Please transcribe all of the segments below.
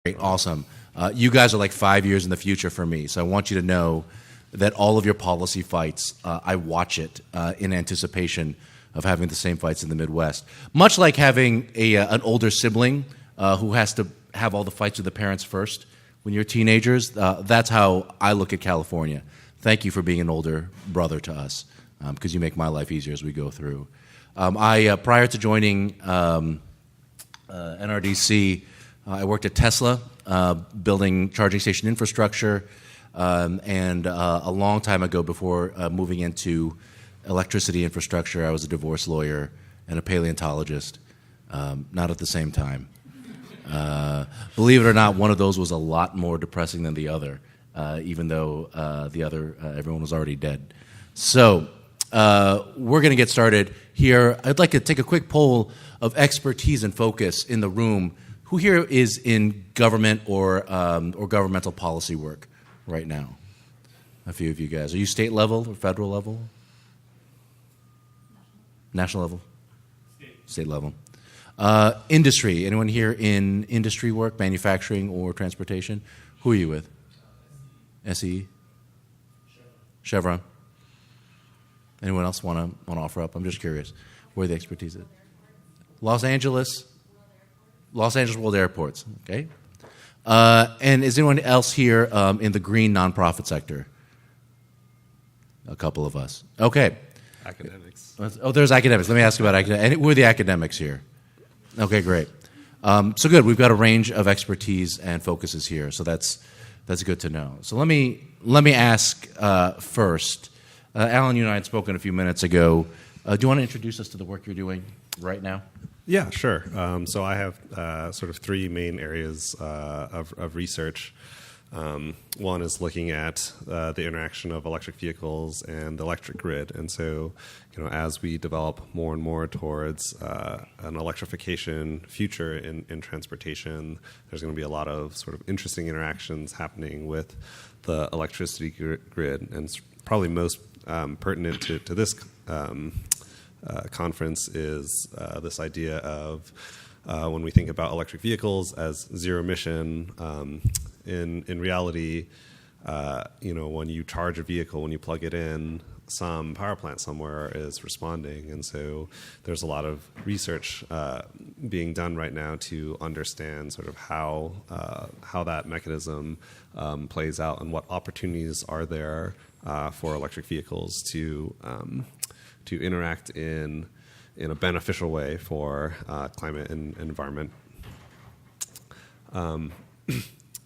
Great, awesome. You guys are like 5 years in the future for me, so I want you to know that all of your policy fights, I watch it in anticipation of having the same fights in the Midwest. Much like having an older sibling who has to have all the fights with the parents first when you're teenagers, that's how I look at California. Thank you for being an older brother to us, because you make my life easier as we go through. Prior to joining NRDC, I worked at Tesla, building charging station infrastructure, and a long time ago, before moving into electricity infrastructure, I was a divorce lawyer and a paleontologist, not at the same time. Believe it or not, one of those was a lot more depressing than the other, even though the other, everyone was already dead. So we're going to get started here. I'd like to take a quick poll of expertise and focus in the room. Who here is in government or governmental policy work right now? A few of you guys. Are you state level or federal level? National level? State level. Industry. Anyone here in industry work, manufacturing or transportation? Who are you with? SE? Chevron. Anyone else want to offer up? I'm just curious where the expertise is. Los Angeles World Airports. Okay. And is anyone else here in the green nonprofit sector? A couple of us. Okay. Academics. Oh, there's academics. Let me ask about academics. And who are the academics here? Okay, great. So good. We've got a range of expertise and focuses here, so that's good to know. So let me ask first. Alan, you and I had spoken a few minutes ago. Do you want to introduce us to the work you're doing right now? Yeah, sure. So I have sort of three main areas of research. One is looking at the interaction of electric vehicles and the electric grid. And so, as we develop more and more towards an electrification future in transportation, there's going to be a lot of sort of interesting interactions happening with the electricity grid. And it's probably most pertinent to this conference is this idea of when we think about electric vehicles as zero emission. In reality, when you charge a vehicle, when you plug it in, some power plant somewhere is responding, and so there's a lot of research being done right now to understand sort of how that mechanism plays out and what opportunities are there for electric vehicles to interact in a beneficial way for climate and environment.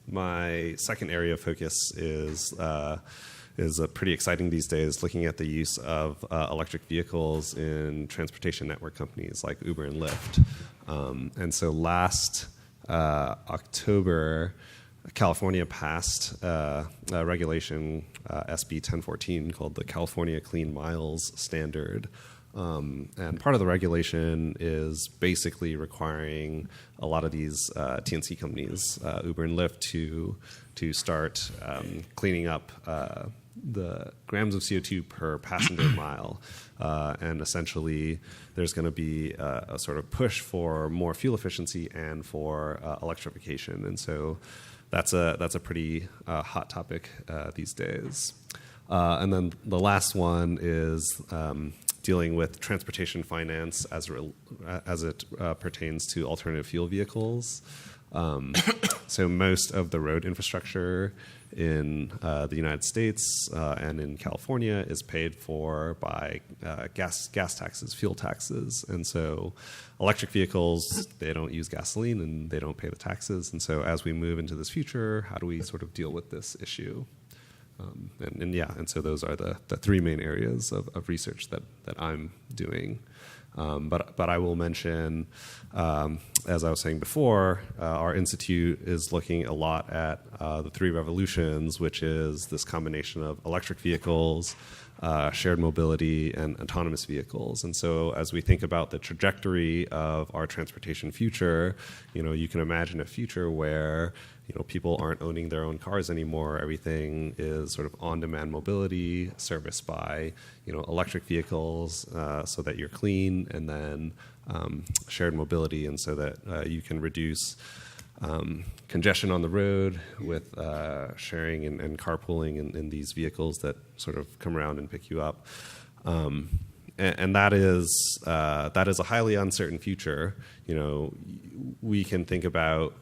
My second area of focus is pretty exciting these days, looking at the use of electric vehicles in transportation network companies like Uber and Lyft. And so last October, California passed a regulation, SB 1014, called the California Clean Miles Standard. And part of the regulation is basically requiring a lot of these TNC companies, Uber and Lyft, to start cleaning up the grams of CO2 per passenger mile. And essentially, there's going to be a sort of push for more fuel efficiency and for electrification. And so that's a pretty hot topic these days. And then the last one is dealing with transportation finance as it pertains to alternative fuel vehicles. So most of the road infrastructure in the United States and in California is paid for by gas taxes, fuel taxes. And so electric vehicles, they don't use gasoline and they don't pay the taxes. And so as we move into this future, how do we sort of deal with this issue? And so those are the three main areas of research that I'm doing. But I will mention, as I was saying before, our institute is looking a lot at the three revolutions, which is this combination of electric vehicles, shared mobility, and autonomous vehicles. And so as we think about the trajectory of our transportation future, you can imagine a future where people aren't owning their own cars anymore. Everything is sort of on-demand mobility serviced by electric vehicles, so that you're clean, and then shared mobility, and so that you can reduce congestion on the road with sharing and carpooling in these vehicles that sort of come around and pick you up. And that is a highly uncertain future. We can think about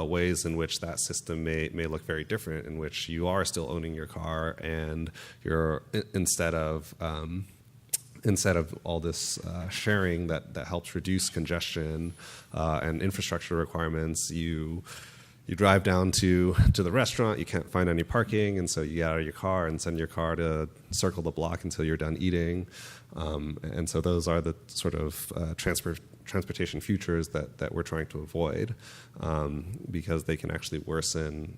ways in which that system may look very different, in which you are still owning your car, and you're instead of all this sharing that helps reduce congestion and infrastructure requirements, you drive down to the restaurant, you can't find any parking, and so you get out of your car and send your car to circle the block until you're done eating. And so those are the sort of transportation futures that we're trying to avoid, because they can actually worsen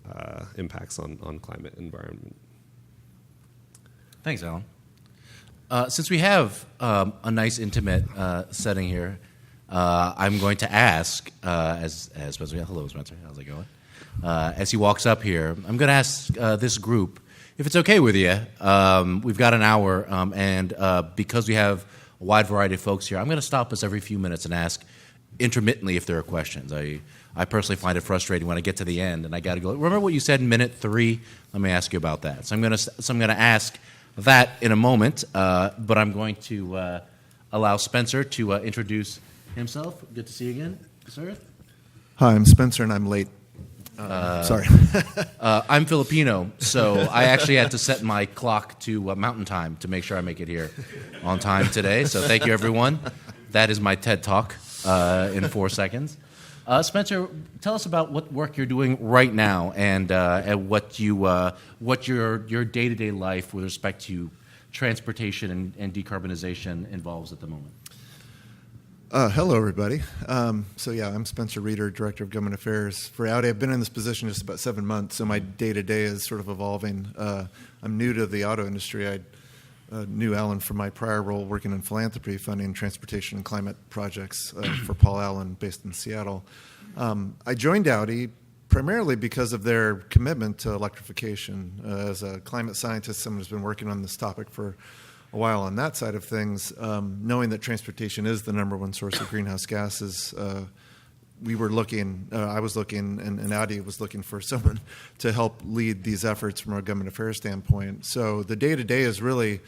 impacts on climate and environment. Thanks, Alan. Since we have a nice intimate setting here, I'm going to ask, as Spencer, hello Spencer, how's it going? As he walks up here, I'm going to ask this group, if it's okay with you, we've got an hour, and because we have a wide variety of folks here, I'm going to stop us every few minutes and ask intermittently if there are questions. I personally find it frustrating when I get to the end and I got to go, remember what you said in minute 3? Let me ask you about that. So I'm going to ask that in a moment, but I'm going to allow Spencer to introduce himself. Good to see you again, sir. Hi, I'm Spencer, and I'm late. Sorry. I'm Filipino, so I actually had to set my clock to mountain time to make sure I make it here on time today. So thank you, everyone. That is my TED Talk in 4 seconds. Spencer, tell us about what work you're doing right now and what your day-to-day life with respect to transportation and decarbonization involves at the moment. Hello, everybody. So I'm Spencer Reeder, Director of Government Affairs for Audi. I've been in this position just about 7 months, so my day-to-day is sort of evolving. I'm new to the auto industry. I knew Alan from my prior role working in philanthropy, funding transportation and climate projects for Paul Allen, based in Seattle. I joined Audi primarily because of their commitment to electrification. As a climate scientist, someone who's been working on this topic for a while on that side of things, knowing that transportation is the #1 source of greenhouse gases, we were looking, I was looking, and Audi was looking for someone to help lead these efforts from a government affairs standpoint. So the day-to-day is really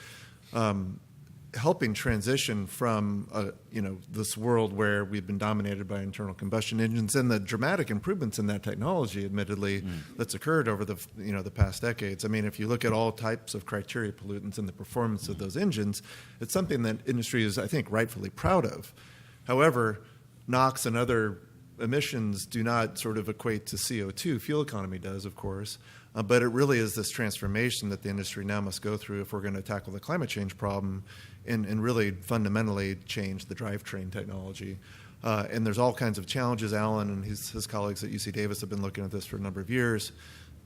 helping transition from this world where we've been dominated by internal combustion engines and the dramatic improvements in that technology, admittedly, that's occurred over the past decades. I mean, if you look at all types of criteria pollutants and the performance of those engines, it's something that industry is, I think, rightfully proud of. However, NOx and other emissions do not sort of equate to CO2. Fuel economy does, of course. But it really is this transformation that the industry now must go through if we're going to tackle the climate change problem and really fundamentally change the drivetrain technology. And there's all kinds of challenges. Alan and his colleagues at UC Davis have been looking at this for a number of years.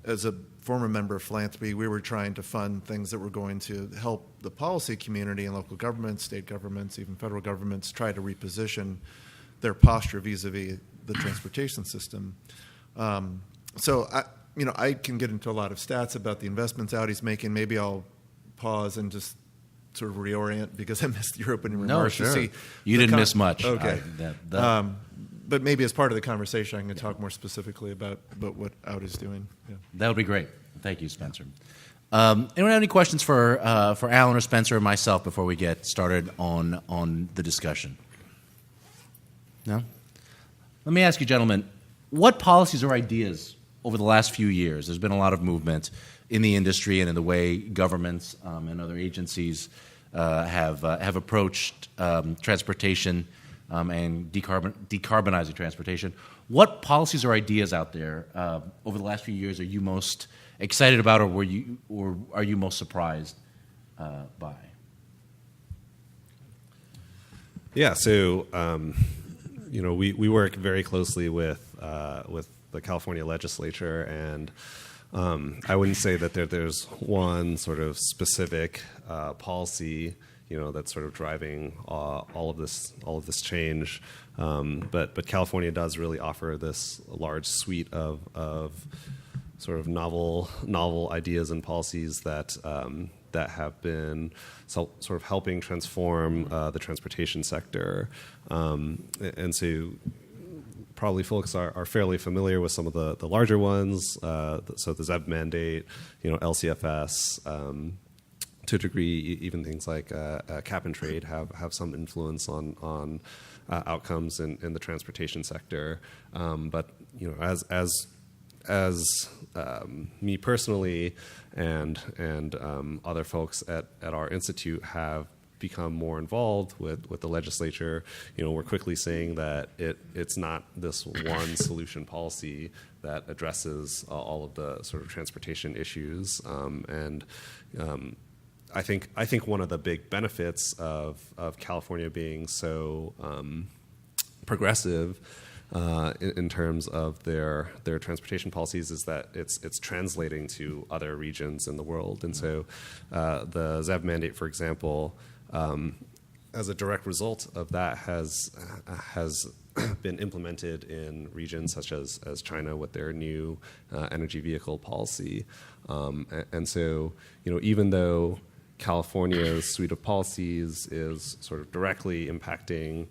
As a former member of philanthropy, we were trying to fund things that were going to help the policy community and local governments, state governments, even federal governments try to reposition their posture vis-a-vis the transportation system. So I can get into a lot of stats about the investments Audi's making. Maybe I'll pause and just sort of reorient because I missed your opening remarks. No, sure. You didn't miss much. Okay. But maybe as part of the conversation, I can talk more specifically about what Audi's doing. Yeah. That would be great. Thank you, Spencer. Anyone have any questions for Alan or Spencer or myself before we get started on the discussion? No? Let me ask you, gentlemen, what policies or ideas over the last few years, there's been a lot of movement in the industry and in the way governments and other agencies have approached transportation and decarbonizing transportation. What policies or ideas out there over the last few years are you most excited about, or are you most surprised by? Yeah, so we work very closely with the California legislature, and I wouldn't say that there's one sort of specific policy, that's sort of driving all of this change. But California does really offer this large suite of sort of novel ideas and policies that have been sort of helping transform the transportation sector. And so probably folks are fairly familiar with some of the larger ones. So the ZEV mandate, LCFS, to a degree, even things like cap and trade have some influence on outcomes in the transportation sector. But as me personally and other folks at our institute have become more involved with the legislature, we're quickly saying that it's not this one solution policy that addresses all of the sort of transportation issues. I think one of the big benefits of California being so progressive in terms of their transportation policies is that it's translating to other regions in the world. And so the ZEV mandate, for example, as a direct result of that has been implemented in regions such as China with their new energy vehicle policy. And so, even though California's suite of policies is sort of directly impacting,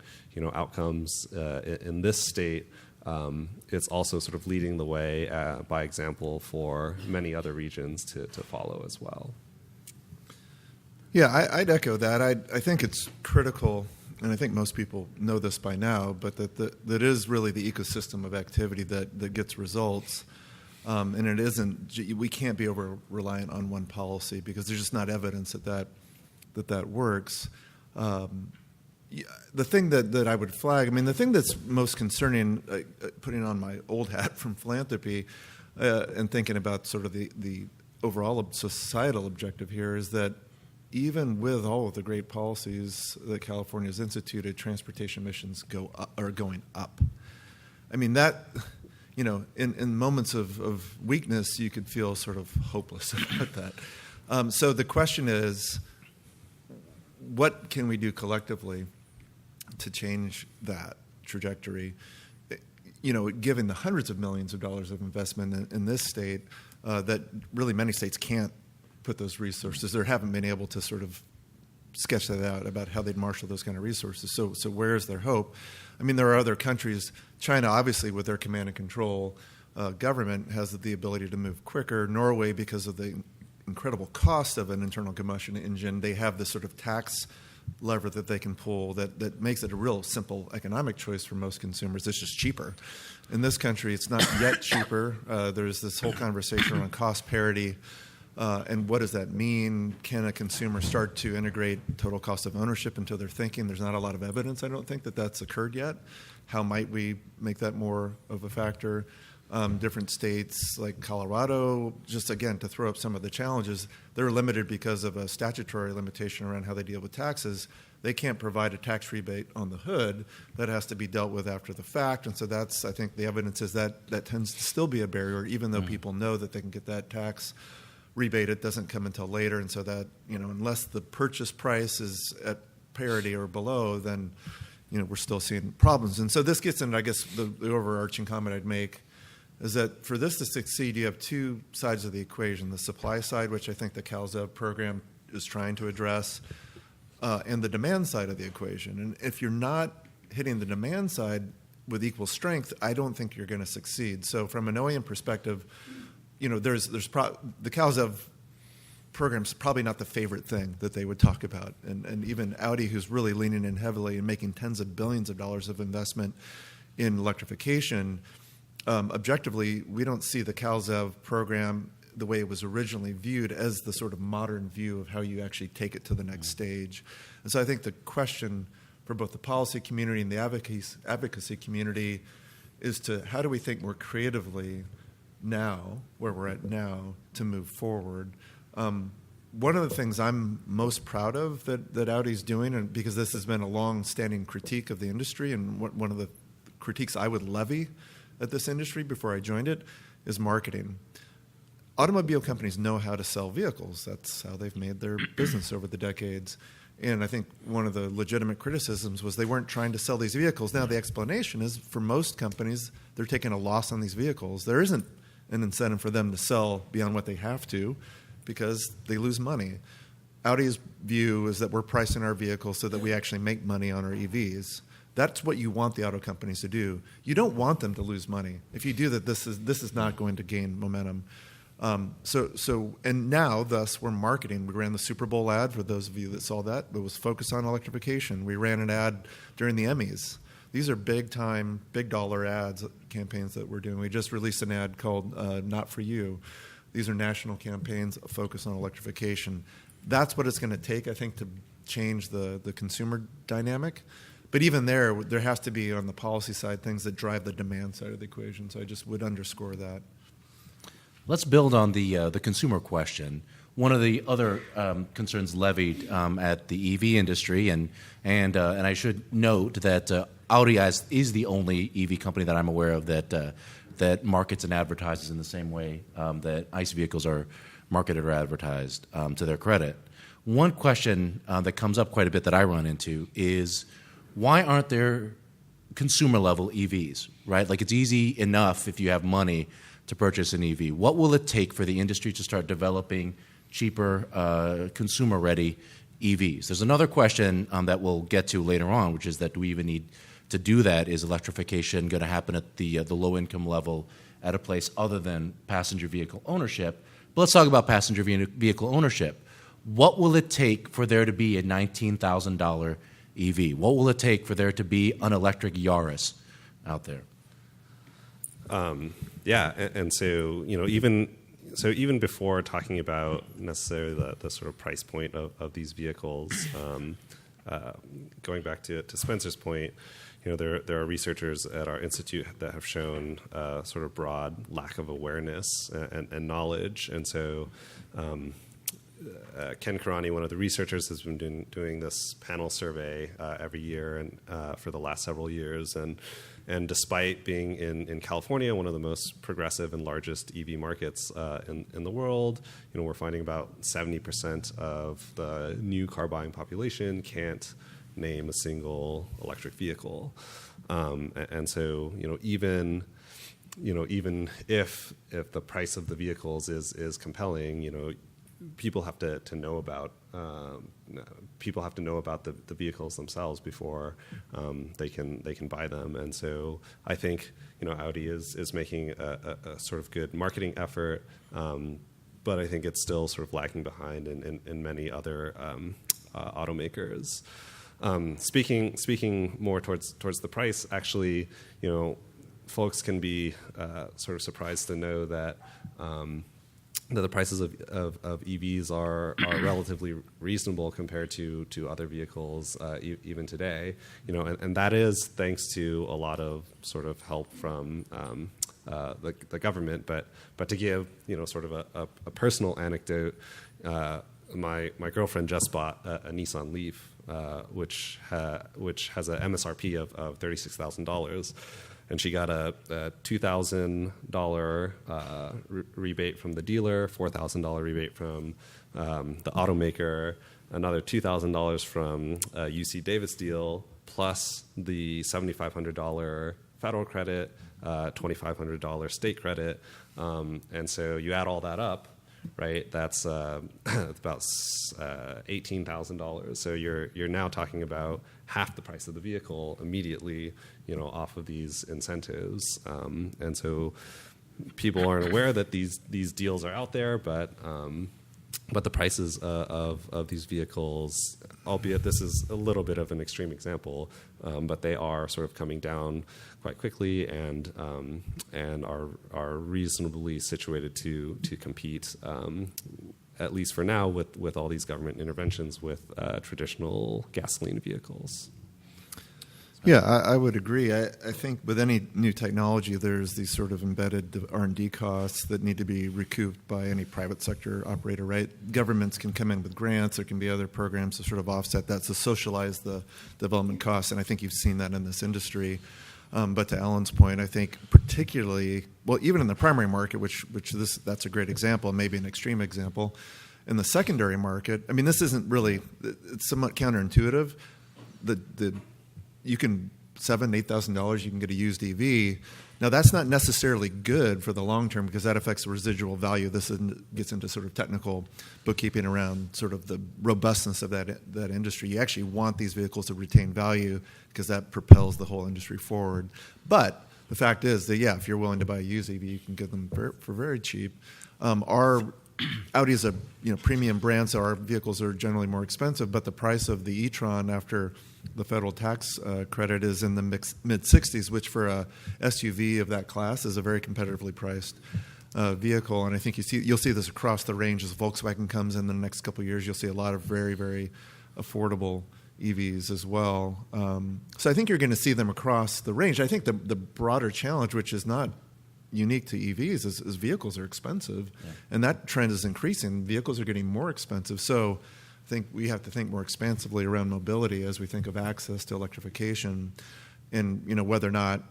outcomes in this state, it's also sort of leading the way by example for many other regions to follow as well. Yeah, I'd echo that. I think it's critical, and I think most people know this by now, but that is really the ecosystem of activity that gets results. And it isn't. We can't be over reliant on one policy because there's just not evidence that works. The thing that I would flag, the thing that's most concerning, putting on my old hat from philanthropy and thinking about sort of the overall societal objective here, is that even with all of the great policies that California has instituted, transportation emissions are going up. That. In moments of weakness, you could feel sort of hopeless about that. So the question is, what can we do collectively to change that trajectory? Given the hundreds of millions of dollars of investment in this state, that really many states can't put those resources, or haven't been able to sort of sketch that out about how they'd marshal those kind of resources. So where is their hope? There are other countries. China, obviously, with their command and control government, has the ability to move quicker. Norway, because of the incredible cost of an internal combustion engine, they have this sort of tax lever that they can pull that makes it a real simple economic choice for most consumers. It's just cheaper. In this country, it's not yet cheaper. There's this whole conversation around cost parity. And what does that mean? Can a consumer start to integrate total cost of ownership into their thinking? There's not a lot of evidence, I don't think, that that's occurred yet. How might we make that more of a factor? Different states like Colorado, just again, to throw up some of the challenges, they're limited because of a statutory limitation around how they deal with taxes. They can't provide a tax rebate on the hood. That has to be dealt with after the fact. And so that's, I think the evidence is that tends to still be a barrier, even though people know that they can get that tax rebate. It doesn't come until later, and so that, unless the purchase price is at parity or below, then we're still seeing problems. And so this gets into, I guess, the overarching comment I'd make is that for this to succeed, you have two sides of the equation: the supply side, which I think the CalZEV program is trying to address, and the demand side of the equation. And if you're not hitting the demand side with equal strength, I don't think you're going to succeed. So from an OEM perspective, there's the CalZEV program's probably not the favorite thing that they would talk about. And even Audi, who's really leaning in heavily and making tens of billions of dollars of investment in electrification, objectively, we don't see the CalZEV program the way it was originally viewed as the sort of modern view of how you actually take it to the next stage. And so I think the question for both the policy community and the advocacy community is to how do we think more creatively now, where we're at now, to move forward. One of the things I'm most proud of that Audi's doing, and because this has been a long-standing critique of the industry, and one of the critiques I would levy at this industry before I joined it, is marketing. Automobile companies know how to sell vehicles. That's how they've made their business over the decades. And I think one of the legitimate criticisms was they weren't trying to sell these vehicles. Now the explanation is, for most companies, they're taking a loss on these vehicles. There isn't an incentive for them to sell beyond what they have to because they lose money. Audi's view is that we're pricing our vehicles so that we actually make money on our EVs. That's what you want the auto companies to do. You don't want them to lose money. If you do that, this is not going to gain momentum. And now, thus, we're marketing. We ran the Super Bowl ad, for those of you that saw that. It was focused on electrification. We ran an ad during the Emmys. These are big-time, big-dollar ads, campaigns that we're doing. We just released an ad called Not For You. These are national campaigns focused on electrification. That's what it's going to take, I think, to change the consumer dynamic. But even there has to be, on the policy side, things that drive the demand side of the equation. So I just would underscore that. Let's build on the consumer question. One of the other concerns levied at the EV industry, and I should note that Audi is the only EV company that I'm aware of that markets and advertises in the same way that ICE vehicles are marketed or advertised, to their credit. One question that comes up quite a bit that I run into is, why aren't there consumer-level EVs, right? Like, it's easy enough if you have money to purchase an EV. What will it take for the industry to start developing cheaper, consumer-ready EVs? There's another question that we'll get to later on, which is that do we even need to do that? Is electrification going to happen at the low-income level at a place other than passenger vehicle ownership? But let's talk about passenger vehicle ownership. What will it take for there to be a $19,000 EV? What will it take for there to be an electric Yaris out there? So even before talking about necessarily the sort of price point of these vehicles, going back to Spencer's point, there are researchers at our institute that have shown sort of broad lack of awareness and knowledge, and so. Ken Karani, one of the researchers, has been doing this panel survey every year and for the last several years. And despite being in California, one of the most progressive and largest EV markets in the world, we're finding about 70% of the new car buying population can't name a single electric vehicle. And so, even if the price of the vehicles is compelling, people have to know about the vehicles themselves before they can buy them. And so I think Audi is making a sort of good marketing effort, but I think it's still sort of lagging behind in many other automakers. Speaking more towards the price, actually, folks can be sort of surprised to know that the prices of EVs are relatively reasonable compared to other vehicles even today, and that is thanks to a lot of sort of help from the government. But to give sort of a personal anecdote, my girlfriend just bought a Nissan Leaf, which has a MSRP of $36,000. And she got a $2,000 rebate from the dealer, $4,000 rebate from the automaker, another $2,000 from UC Davis deal, plus the $7,500 federal credit, $2,500 state credit. And so you add all that up, right? That's about $18,000. So you're now talking about half the price of the vehicle immediately, off of these incentives. And so people aren't aware that these deals are out there, but the prices of these vehicles, albeit this is a little bit of an extreme example, but they are sort of coming down quite quickly and are reasonably situated to compete, at least for now, with all these government interventions with traditional gasoline vehicles. Yeah, I would agree. I think with any new technology, there's these sort of embedded R&D costs that need to be recouped by any private sector operator, right? Governments can come in with grants. There can be other programs to sort of offset that, to socialize the development costs, and I think you've seen that in this industry. But to Alan's point, I think particularly, well, even in the primary market, that's a great example, maybe an extreme example. In the secondary market, I mean, this isn't really, it's somewhat counterintuitive. You can $7,000, $8,000, you can get a used EV. Now, that's not necessarily good for the long term because that affects the residual value. This gets into sort of technical bookkeeping around sort of the robustness of that industry. You actually want these vehicles to retain value because that propels the whole industry forward. But the fact is that, yeah, if you're willing to buy a used EV, you can get them for very cheap. Audi is a premium brand, so our vehicles are generally more expensive, but the price of the e-tron after the federal tax credit is in the mid-60s, which for a SUV of that class is a very competitively priced vehicle. And I think you'll see this across the range as Volkswagen comes in the next couple of years. You'll see a lot of very, very affordable EVs as well. So I think you're going to see them across the range. I think the broader challenge, which is not unique to EVs, is vehicles are expensive, and that trend is increasing. Vehicles are getting more expensive. So I think we have to think more expansively around mobility as we think of access to electrification, and whether or not.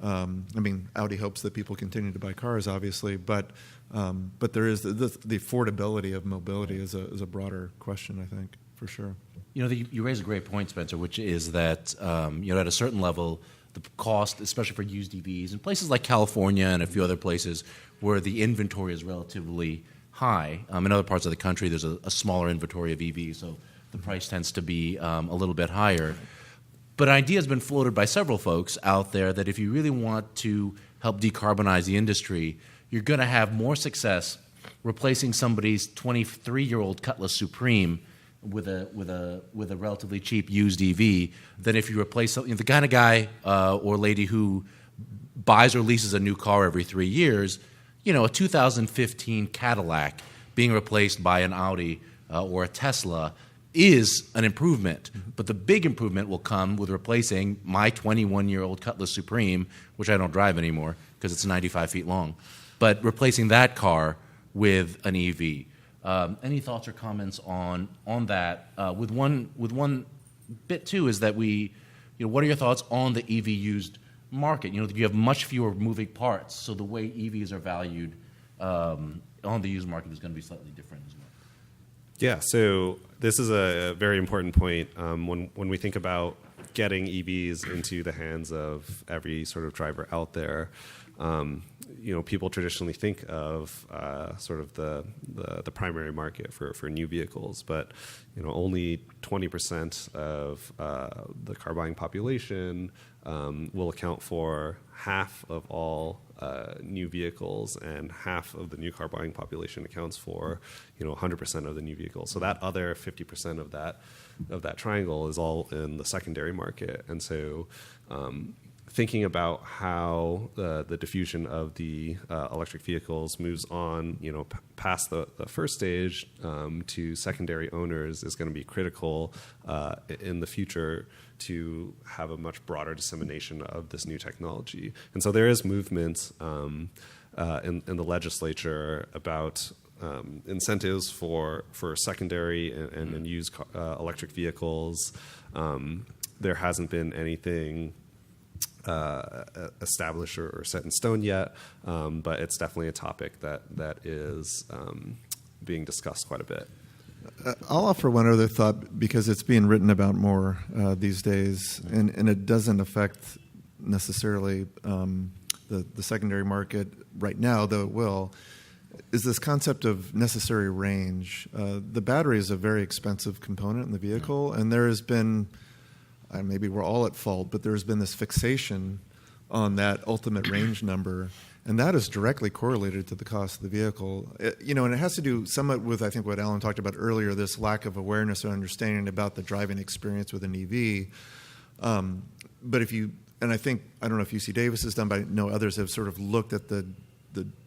Audi hopes that people continue to buy cars, obviously, but there is the affordability of mobility is a broader question, I think, for sure. You raise a great point, Spencer, which is that at a certain level, the cost, especially for used EVs, in places like California and a few other places where the inventory is relatively high. In other parts of the country, there's a smaller inventory of EVs, so the price tends to be a little bit higher. But an idea has been floated by several folks out there that if you really want to help decarbonize the industry, you're going to have more success replacing somebody's 23-year-old Cutlass Supreme with a relatively cheap used EV than if you replace the kind of guy or lady who buys or leases a new car every 3 years. A 2015 Cadillac being replaced by an Audi or a Tesla is an improvement, but the big improvement will come with replacing my 21-year-old Cutlass Supreme, which I don't drive anymore because it's 95 feet long, but replacing that car with an EV. Any thoughts or comments on that? With one bit too is that what are your thoughts on the EV used market? You have much fewer moving parts, so the way EVs are valued on the used market is going to be slightly different as well. Yeah, so this is a very important point when we think about getting EVs into the hands of every sort of driver out there. People traditionally think of sort of the primary market for new vehicles, but only 20% of the car buying population will account for half of all new vehicles, and half of the new car buying population accounts for 100% of the new vehicles. So that other 50% of that triangle is all in the secondary market, and so. Thinking about how the diffusion of the electric vehicles moves on, past the first stage to secondary owners is going to be critical in the future to have a much broader dissemination of this new technology. And so there is movement in the legislature about incentives for secondary and used electric vehicles. There hasn't been anything established or set in stone yet, but it's definitely a topic that is being discussed quite a bit. I'll offer one other thought because it's being written about more these days, and it doesn't affect necessarily the secondary market right now, though it will, is this concept of necessary range. The battery is a very expensive component in the vehicle, and there has been maybe we're all at fault, but there's been this fixation on that ultimate range number, and that is directly correlated to the cost of the vehicle. And it has to do somewhat with, I think, what Alan talked about earlier, this lack of awareness or understanding about the driving experience with an EV. But I don't know if UC Davis has done, but I know others have sort of looked at the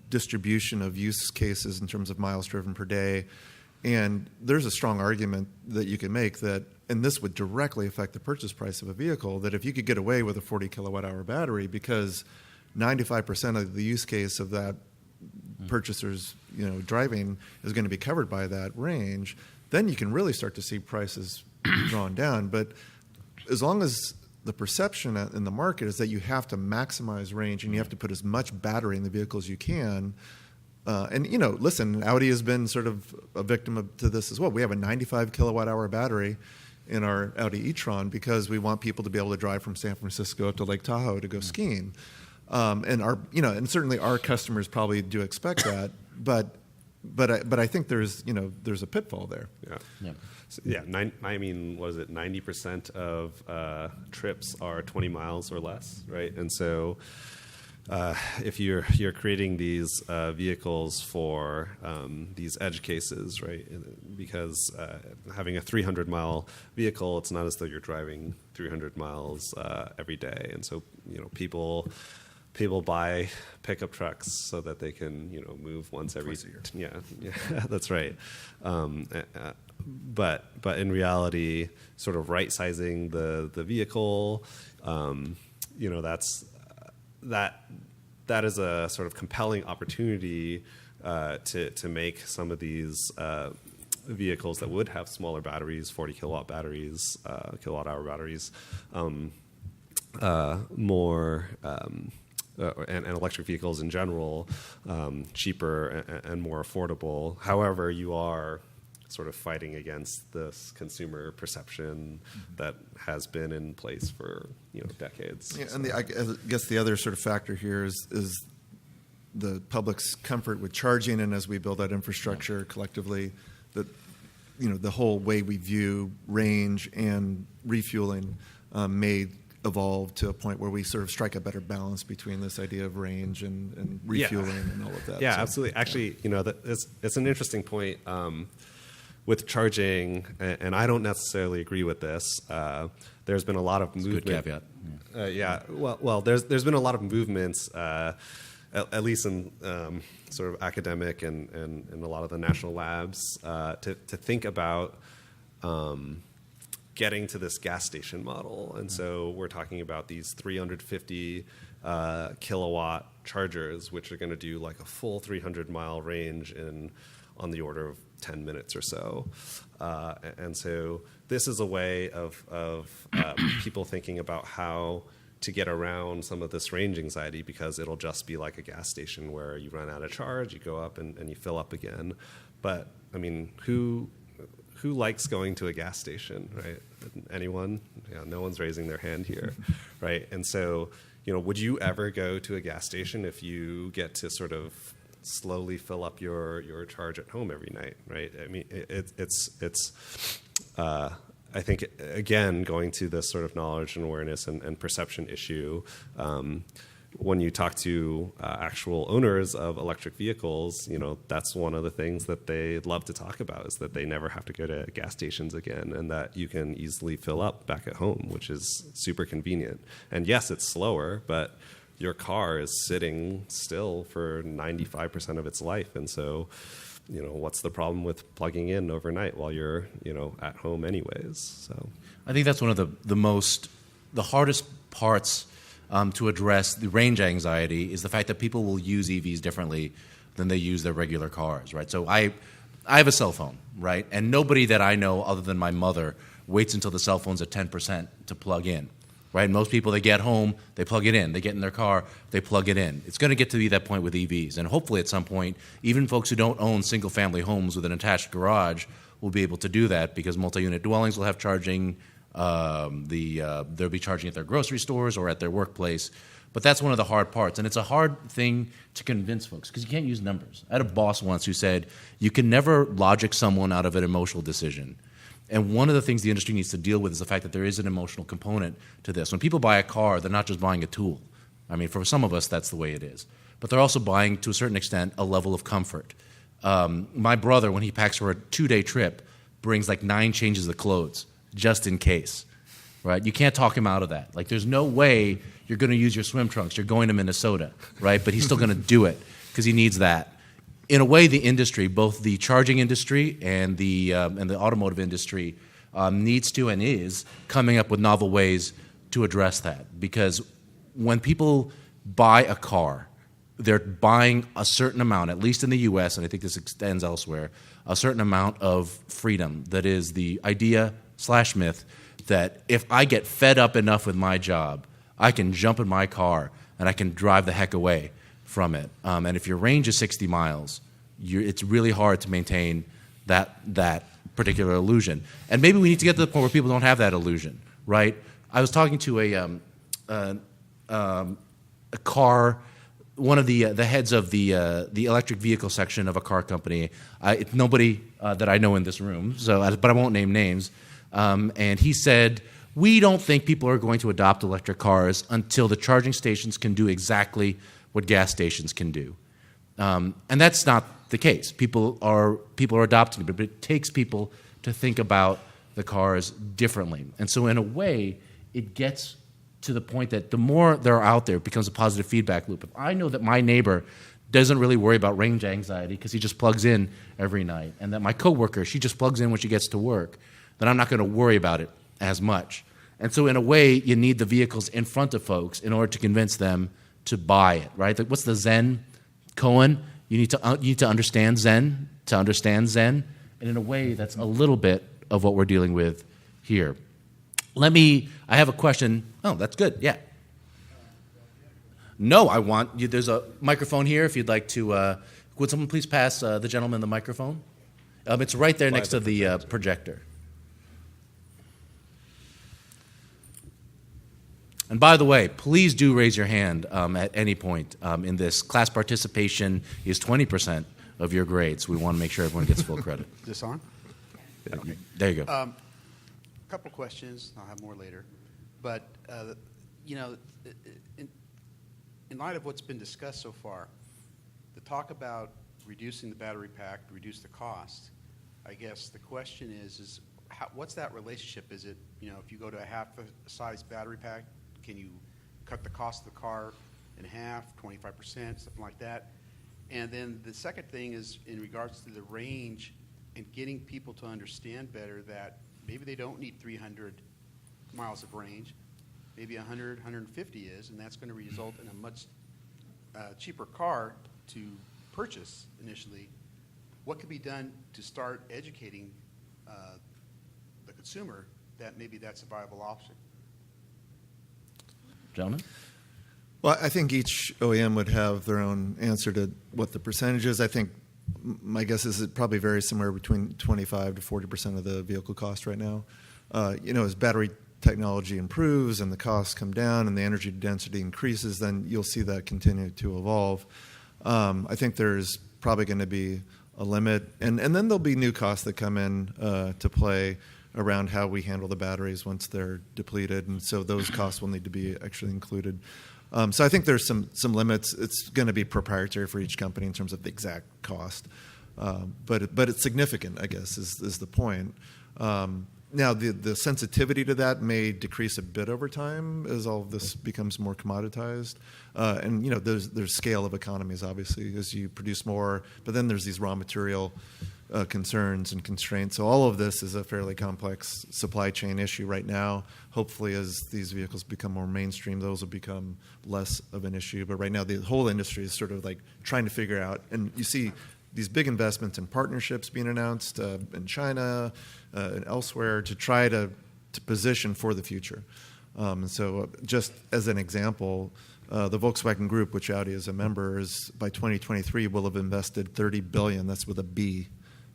distribution of use cases in terms of miles driven per day, and there's a strong argument that you can make that, and this would directly affect the purchase price of a vehicle, that if you could get away with a 40 kilowatt hour battery because 95% of the use case of that purchaser's driving is going to be covered by that range, then you can really start to see prices drawn down. But as long as the perception in the market is that you have to maximize range and you have to put as much battery in the vehicle as you can. Listen, Audi has been sort of a victim to this as well. We have a 95 kilowatt hour battery in our Audi e-tron because we want people to be able to drive from San Francisco up to Lake Tahoe to go skiing. and certainly our customers probably do expect that, but I think there's a pitfall there. Yeah. Yeah. So, I mean, what is it? 90% of trips are 20 miles or less, right? And so, if you're creating these vehicles for these edge cases, right? Because having a 300-mile vehicle, it's not as though you're driving 300 miles every day, and so people buy pickup trucks so that they can move once every year. Yeah, that's right. But in reality, sort of right sizing the vehicle, that is a sort of compelling opportunity to make some of these vehicles that would have smaller batteries, 40 kilowatt batteries, kilowatt hour batteries, more. And electric vehicles in general, cheaper and more affordable. However, you are sort of fighting against this consumer perception that has been in place for decades. Yeah, and I guess the other sort of factor here is the public's comfort with charging, and as we build that infrastructure collectively, that the whole way we view range and refueling may evolve to a point where we sort of strike a better balance between this idea of range and refueling and all of that. Yeah, So, absolutely. Actually, it's an interesting point with charging, and I don't necessarily agree with this. There's been a lot of movement. Good caveat. Well, there's been a lot of movements, at least in sort of academic and a lot of the national labs, to think about getting to this gas station model. And so we're talking about these 350 kilowatt chargers, which are going to do like a full 300-mile range on the order of 10 minutes or so. And so this is a way of people thinking about how to get around some of this range anxiety, because it'll just be like a gas station where you run out of charge, you go up and you fill up again. But I mean, who likes going to a gas station, right? Anyone? Yeah, no one's raising their hand here, right? And so, would you ever go to a gas station if you get to sort of slowly fill up your charge at home every night, right? I mean, it's I think, again, going to this sort of knowledge and awareness and perception issue, when you talk to actual owners of electric vehicles, that's one of the things that they love to talk about, is that they never have to go to gas stations again, and that you can easily fill up back at home, which is super convenient. And yes, it's slower, but your car is sitting still for 95% of its life. And so, what's the problem with plugging in overnight while you're, at home anyways? So I think that's one of the hardest parts to address the range anxiety, is the fact that people will use EVs differently than they use their regular cars, right? So I have a cell phone, right? And nobody that I know other than my mother waits until the cell phone's at 10% to plug in, right? Most people, they get home, they plug it in. They get in their car, they plug it in. It's going to get to be that point with EVs. And hopefully at some point, even folks who don't own single-family homes with an attached garage will be able to do that, because multi-unit dwellings will have charging. They'll be charging at their grocery stores or at their workplace. But that's one of the hard parts. And it's a hard thing to convince folks, because you can't use numbers. I had a boss once who said, you can never logic someone out of an emotional decision. And one of the things the industry needs to deal with is the fact that there is an emotional component to this. When people buy a car, they're not just buying a tool. I mean, for some of us, that's the way it is. But they're also buying, to a certain extent, a level of comfort. My brother, when he packs for a 2-day trip, brings like 9 changes of clothes, just in case, right? You can't talk him out of that. Like, there's no way you're going to use your swim trunks. You're going to Minnesota, right? But he's still going to do it because he needs that. In a way, the industry, both the charging industry and the automotive industry, needs to and is coming up with novel ways to address that. Because when people buy a car, they're buying a certain amount, at least in the U.S., and I think this extends elsewhere, a certain amount of freedom. That is the idea/myth that if I get fed up enough with my job, I can jump in my car and I can drive the heck away from it. And if your range is 60 miles, it's really hard to maintain that particular illusion. And maybe we need to get to the point where people don't have that illusion, right? I was talking to a car. One of the heads of the electric vehicle section of a car company. It's nobody that I know in this room, but I won't name names. And he said, we don't think people are going to adopt electric cars until the charging stations can do exactly what gas stations can do. And that's not the case. People are adopting it, but it takes people to think about the cars differently. And so in a way, it gets to the point that the more they're out there, it becomes a positive feedback loop. If I know that my neighbor doesn't really worry about range anxiety because he just plugs in every night, and that my coworker, she just plugs in when she gets to work, then I'm not going to worry about it as much. And so in a way, you need the vehicles in front of folks in order to convince them to buy it, right? Like, what's the Zen? Cohen, you need to understand Zen to understand Zen. And in a way, that's a little bit of what we're dealing with here. I have a question. Oh, that's good. Yeah. No, I want you. There's a microphone here if you'd like to. Would someone please pass the gentleman the microphone? It's right there next to the projector. And by the way, please do raise your hand at any point in this. Class participation is 20% of your grades. We want to make sure everyone gets full credit. Is this on? Yeah. Okay. There you go. A couple of questions. I'll have more later. But, in light of what's been discussed so far, the talk about reducing the battery pack, reduce the cost, I guess the question is what's that relationship? Is it, if you go to a half the size battery pack, can you cut the cost of the car in half, 25%, something like that? And then the second thing is in regards to the range and getting people to understand better that maybe they don't need 300 miles of range, maybe 100, 150 is, and that's going to result in a much cheaper car to purchase initially. What could be done to start educating the consumer that maybe that's a viable option? Gentlemen? Well, I think each OEM would have their own answer to what the percentage is. I think my guess is it probably varies somewhere between 25 to 40% of the vehicle cost right now. As battery technology improves and the costs come down and the energy density increases, then you'll see that continue to evolve. I think there's probably going to be a limit, and then there'll be new costs that come in to play around how we handle the batteries once they're depleted, and so those costs will need to be actually included. So I think there's some limits. It's going to be proprietary for each company in terms of the exact cost, but it's significant, I guess, is the point. Now, the sensitivity to that may decrease a bit over time as all of this becomes more commoditized. And, there's scale of economies, obviously, as you produce more. But then there's these raw material concerns and constraints. So all of this is a fairly complex supply chain issue right now. Hopefully, as these vehicles become more mainstream, those will become less of an issue. But right now, the whole industry is sort of like trying to figure out. And you see these big investments and partnerships being announced in China and elsewhere to try to position for the future. And so just as an example, the Volkswagen Group, which Audi is a member, is by 2023 will have invested $30 billion, that's with a B,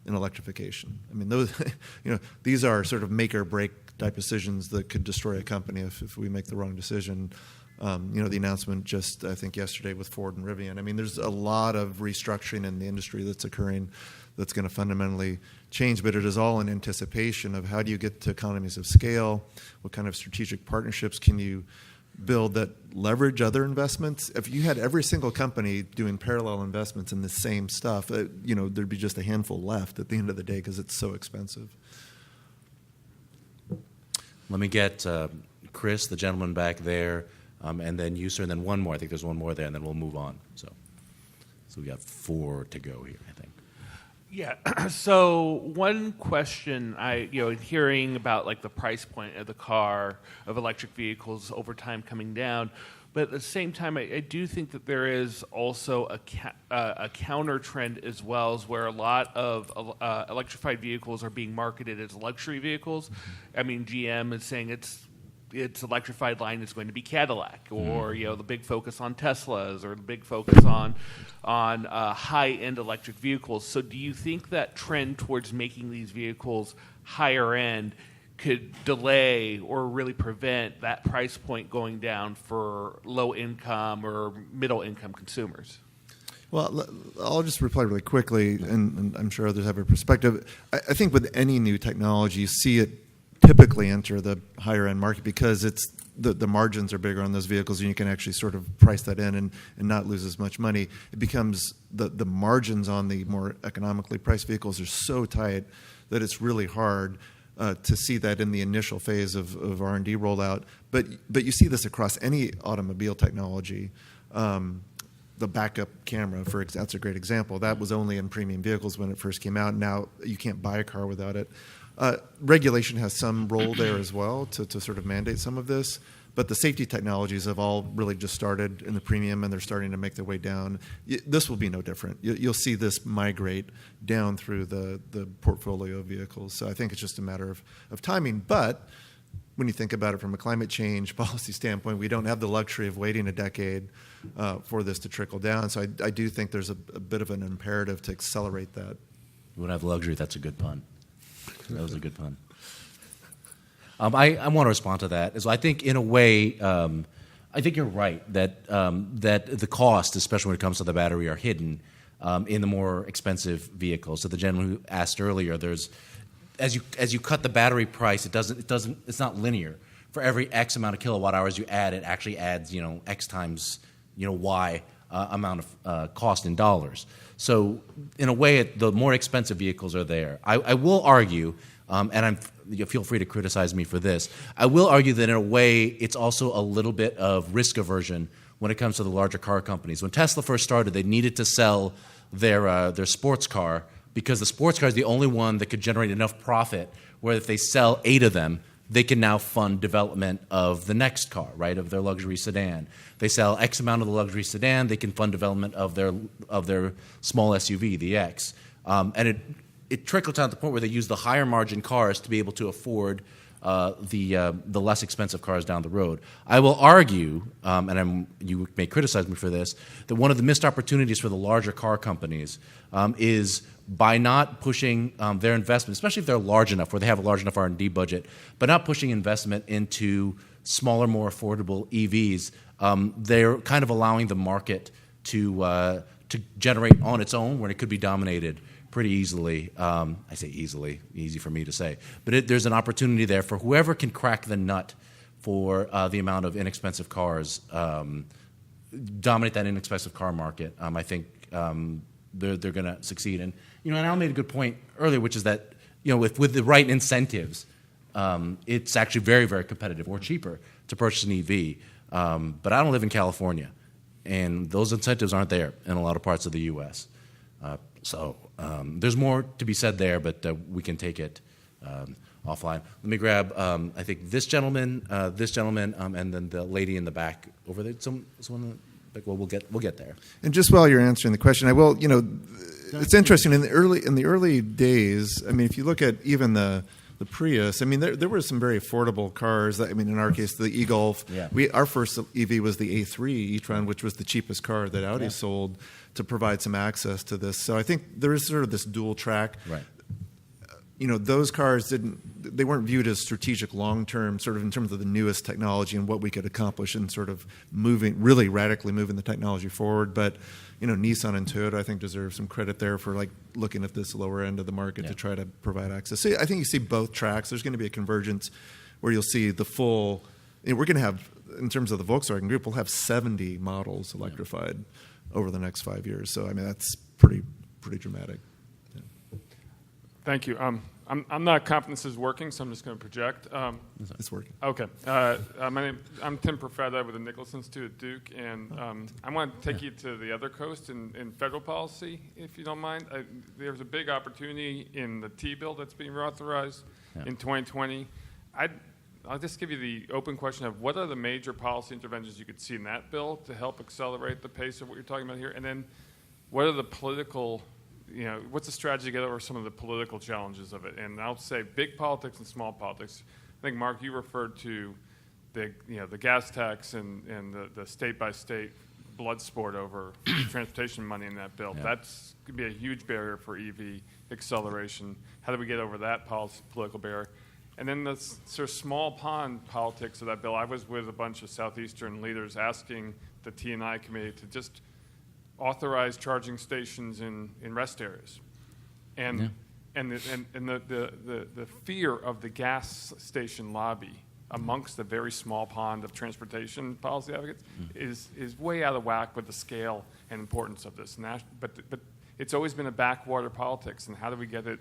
in electrification. I mean, those, these are sort of make or break type decisions that could destroy a company if we make the wrong decision. The announcement just, I think, yesterday with Ford and Rivian. I mean, there's a lot of restructuring in the industry that's occurring that's going to fundamentally change, but it is all in anticipation of how do you get to economies of scale, what kind of strategic partnerships can you build that leverage other investments. If you had every single company doing parallel investments in the same stuff, there'd be just a handful left at the end of the day because it's so expensive. Let me get Chris, the gentleman back there, and then you, sir, and then one more. I think there's one more there, and then we'll move on. So we got 4 to go here, I think. Yeah. So one question, hearing about like the price point of the car of electric vehicles over time coming down, but at the same time, I do think that there is also a counter trend as well, as where a lot of electrified vehicles are being marketed as luxury vehicles. I mean, GM is saying its electrified line is going to be Cadillac, or the big focus on Teslas, or the big focus on high-end electric vehicles. So do you think that trend towards making these vehicles higher end could delay or really prevent that price point going down for low income or middle income consumers? Well, I'll just reply really quickly, and I'm sure others have a perspective. I think with any new technology, you see it typically enter the higher end market because it's the margins are bigger on those vehicles, and you can actually sort of price that in and not lose as much money. It becomes the margins on the more economically priced vehicles are so tight that it's really hard to see that in the initial phase of R&D rollout. But you see this across any automobile technology. The backup camera, that's a great example. That was only in premium vehicles when it first came out. Now you can't buy a car without it. Regulation has some role there as well to sort of mandate some of this. But the safety technologies have all really just started in the premium, and they're starting to make their way down. This will be no different. You'll see this migrate down through the portfolio of vehicles. So I think it's just a matter of timing. But when you think about it from a climate change policy standpoint, we don't have the luxury of waiting a decade for this to trickle down. So I do think there's a bit of an imperative to accelerate that. You would have luxury. That's a good pun. That was a good pun. I want to respond to that. So I think, in a way, I think you're right that the cost, especially when it comes to the battery, are hidden in the more expensive vehicles. So the gentleman who asked earlier, there's as you cut the battery price, it's not linear. For every X amount of kilowatt hours you add, it actually adds X times Y amount of cost in dollars. So in a way, the more expensive vehicles are there. I will argue, and feel free to criticize me for this, I will argue that in a way it's also a little bit of risk aversion when it comes to the larger car companies. When Tesla first started, they needed to sell their sports car because the sports car is the only one that could generate enough profit where if they sell 8 of them, they can now fund development of the next car, right, of their luxury sedan. They sell X amount of the luxury sedan, they can fund development of their small SUV, the X. And it trickled down to the point where they use the higher margin cars to be able to afford the less expensive cars down the road. I will argue, and you may criticize me for this, that one of the missed opportunities for the larger car companies is by not pushing their investment, especially if they're large enough, where they have a large enough R&D budget, but not pushing investment into smaller, more affordable EVs, they're kind of allowing the market to generate on its own when it could be dominated pretty easily. I say easily, easy for me to say. But there's an opportunity there for whoever can crack the nut for the amount of inexpensive cars, dominate that inexpensive car market. I think they're going to succeed. And and Al made a good point earlier, which is that with the right incentives, it's actually very, very competitive or cheaper to purchase an EV. But I don't live in California, and those incentives aren't there in a lot of parts of the U.S. So there's more to be said there, but we can take it offline. Let me grab, I think, this gentleman, and then the lady in the back over there. Someone. Well, we'll get there. And just while you're answering the question, I will. It's interesting in the early days. I mean, if you look at even the Prius, I mean, there were some very affordable cars. In our case, the e-Golf. Yeah. Our first EV was the A3 e-tron, which was the cheapest car that Audi sold to provide some access to this. So I think there is sort of this dual track. Right. Those cars they weren't viewed as strategic long-term, sort of in terms of the newest technology and what we could accomplish in sort of really radically moving the technology forward. But, Nissan and Toyota, I think, deserve some credit there for looking at this lower end of the market to try to provide access. So I think you see both tracks. There's going to be a convergence where you'll see the full, we're going to have, in terms of the Volkswagen Group, we'll have 70 models electrified over the next 5 years. So, that's pretty dramatic. Thank you. I'm not confident this is working, so I'm just going to project. It's working. Okay. I'm Tim Perfetta with the Nicholas Institute at Duke, and I want to take you to the other coast in federal policy, if you don't mind. There's a big opportunity in the T-bill that's being reauthorized in 2020. I'll just give you the open question of what are the major policy interventions you could see in that bill to help accelerate the pace of what you're talking about here, and then what are the political what's the strategy to get over some of the political challenges of it? And I'll say big politics and small politics. I think, Mark, you referred to the gas tax and the state-by-state blood sport over transportation money in that bill. Yeah. That's going to be a huge barrier for EV acceleration. How do we get over that political barrier? And then the sort of small pond politics of that bill, I was with a bunch of Southeastern leaders asking the T&I committee to just authorize charging stations in rest areas. And the fear of the gas station lobby amongst the very small pond of transportation policy advocates is way out of whack with the scale and importance of this. But it's always been a backwater politics, and how do we get it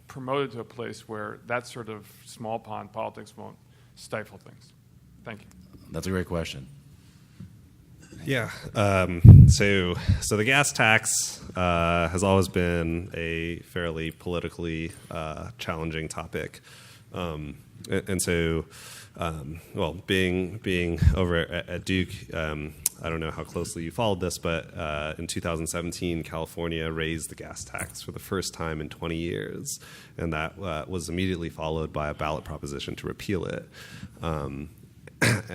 promoted to a place where that sort of small pond politics won't stifle things? Thank you. That's a great question. Yeah. So the gas tax has always been a fairly politically challenging topic. And so, being over at Duke, I don't know how closely you followed this, but in 2017, California raised the gas tax for the first time in 20 years, and that was immediately followed by a ballot proposition to repeal it.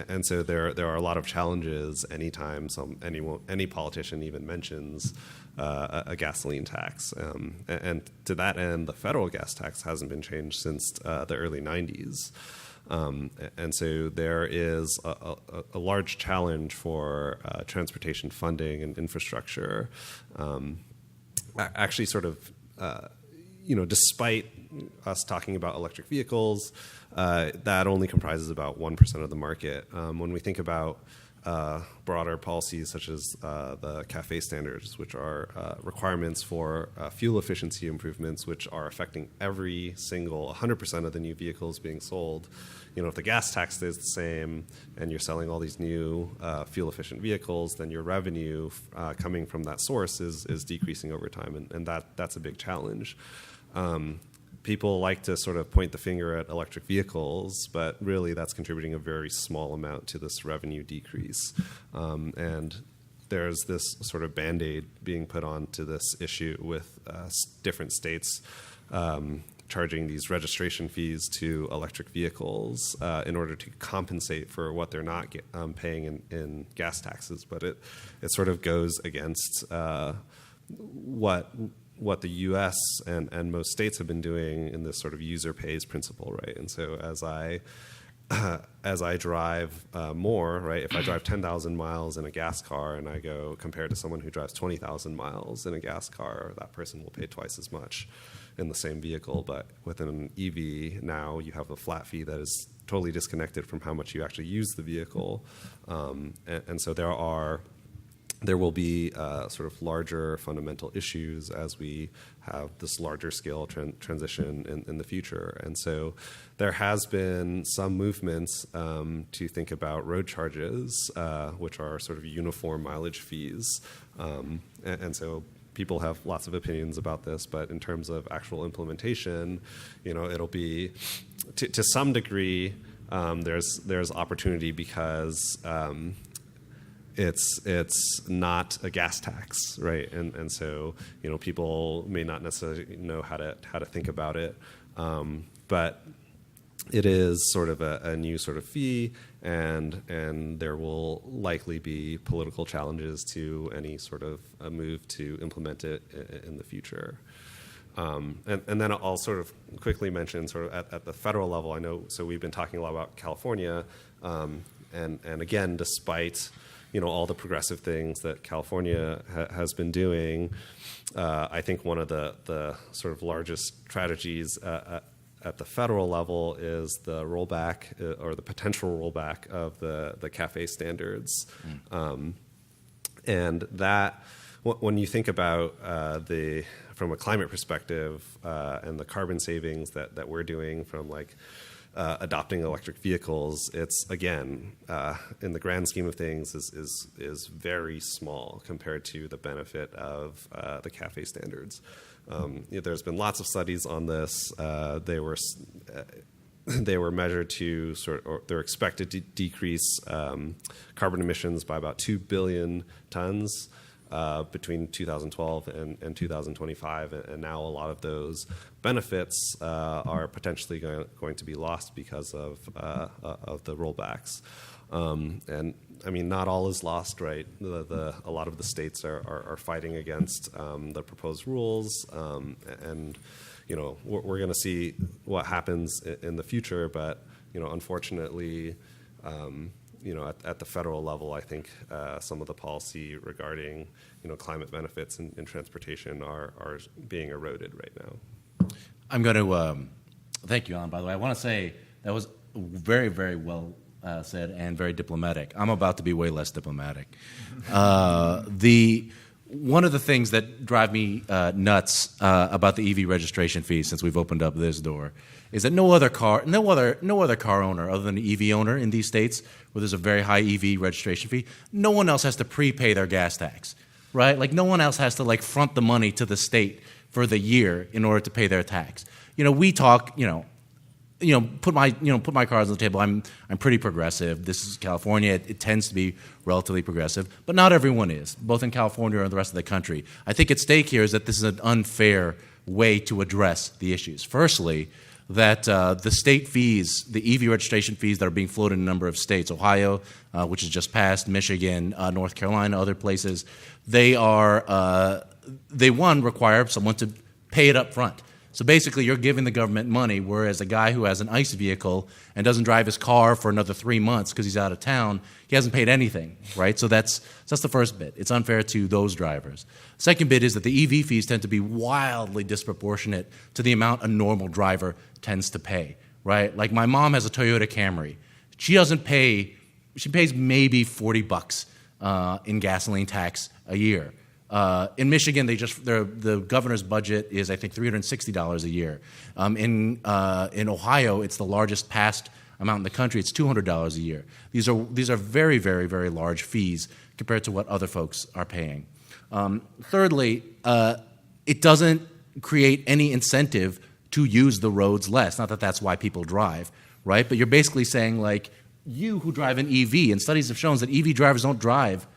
And so there are a lot of challenges anytime any politician even mentions a gasoline tax. And to that end, the federal gas tax hasn't been changed since the early 90s. And so there is a large challenge for transportation funding and infrastructure. Actually, sort of, despite us talking about electric vehicles, that only comprises about 1% of the market. When we think about broader policies such as the CAFE standards, which are requirements for fuel efficiency improvements, which are affecting every single 100% of the new vehicles being sold. If the gas tax stays the same and you're selling all these new fuel-efficient vehicles, then your revenue coming from that source is decreasing over time, and that's a big challenge. People like to sort of point the finger at electric vehicles, but really that's contributing a very small amount to this revenue decrease. And there's this sort of Band-Aid being put on to this issue with different states charging these registration fees to electric vehicles in order to compensate for what they're not paying in gas taxes. But it sort of goes against what the U.S. and most states have been doing in this sort of user pays principle, right? And so as I drive more, right, if I drive 10,000 miles in a gas car and I go compared to someone who drives 20,000 miles in a gas car, that person will pay twice as much in the same vehicle. But with an EV now, you have a flat fee that is totally disconnected from how much you actually use the vehicle. And so there will be sort of larger fundamental issues as we have this larger scale transition in the future. And so there has been some movements to think about road charges, which are sort of uniform mileage fees. And so people have lots of opinions about this, but in terms of actual implementation, it'll be, to some degree, there's opportunity because it's not a gas tax, right? And so people may not necessarily know how to think about it, but it is sort of a new sort of fee, and there will likely be political challenges to any sort of a move to implement it in the future. And then I'll sort of quickly mention sort of at the federal level. I know, so we've been talking a lot about California, and again, despite all the progressive things that California has been doing, I think one of the sort of largest strategies at the federal level is the rollback or the potential rollback of the CAFE standards. And that, when you think about from a climate perspective and the carbon savings that we're doing from adopting electric vehicles, it's again in the grand scheme of things is very small compared to the benefit of the CAFE standards. There's been lots of studies on this. They were measured to they're expected to decrease carbon emissions by about 2 billion tons between 2012 and 2025, and now a lot of those benefits are potentially going to be lost because of the rollbacks. And I mean, not all is lost, right? A lot of the states are fighting against the proposed rules, and we're going to see what happens in the future. But unfortunately, at the federal level, I think some of the policy regarding climate benefits in transportation are being eroded right now. I'm going to thank you, Alan. By the way, I want to say that was very, very well said and very diplomatic. I'm about to be way less diplomatic. One of the things that drive me nuts about the EV registration fee, since we've opened up this door, is that no other car owner other than the EV owner in these states where there's a very high EV registration fee, no one else has to prepay their gas tax, right? Like no one else has to front the money to the state for the year in order to pay their tax. We talk, put my cards on the table. I'm pretty progressive. This is California. It tends to be relatively progressive, but not everyone is, both in California and the rest of the country. I think at stake here is that this is an unfair way to address the issues. Firstly, that the state fees, the EV registration fees that are being floated in a number of states, Ohio, which has just passed, Michigan, North Carolina, other places, they require someone to pay it up front. So basically, you're giving the government money, whereas a guy who has an ICE vehicle and doesn't drive his car for another 3 months because he's out of town, he hasn't paid anything, right? So that's the first bit. It's unfair to those drivers. Second bit is that the EV fees tend to be wildly disproportionate to the amount a normal driver tends to pay, right? Like my mom has a Toyota Camry. She pays maybe $40 in gasoline tax a year. In Michigan, the governor's budget is, I think, $360 a year. In Ohio, it's the largest passed amount in the country. It's $200 a year. These are very, very, very large fees compared to what other folks are paying. Thirdly, it doesn't create any incentive to use the roads less. Not that that's why people drive, right? But you're basically saying, you who drive an EV, and studies have shown that EV drivers don't drive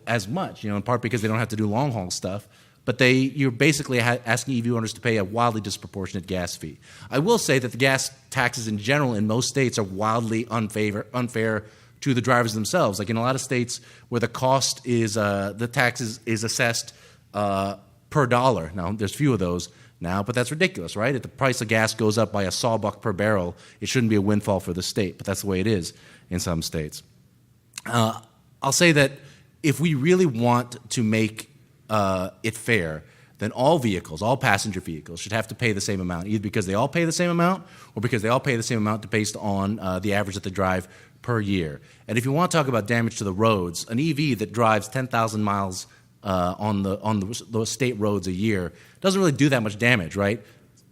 as much, in part because they don't have to do long haul stuff, but you're basically asking EV owners to pay a wildly disproportionate gas fee. I will say that the gas taxes in general in most states are wildly unfair to the drivers themselves. Like in a lot of states where the cost is, the tax is assessed per dollar. Now, there's few of those now, but that's ridiculous, right? If the price of gas goes up by a sawbuck per barrel, it shouldn't be a windfall for the state, but that's the way it is in some states. I'll say that if we really want to make it fair, then all passenger vehicles, should have to pay the same amount, either because they all pay the same amount or because they all pay the same amount based on the average that they drive per year. And if you want to talk about damage to the roads, an EV that drives 10,000 miles on the state roads a year doesn't really do that much damage, right?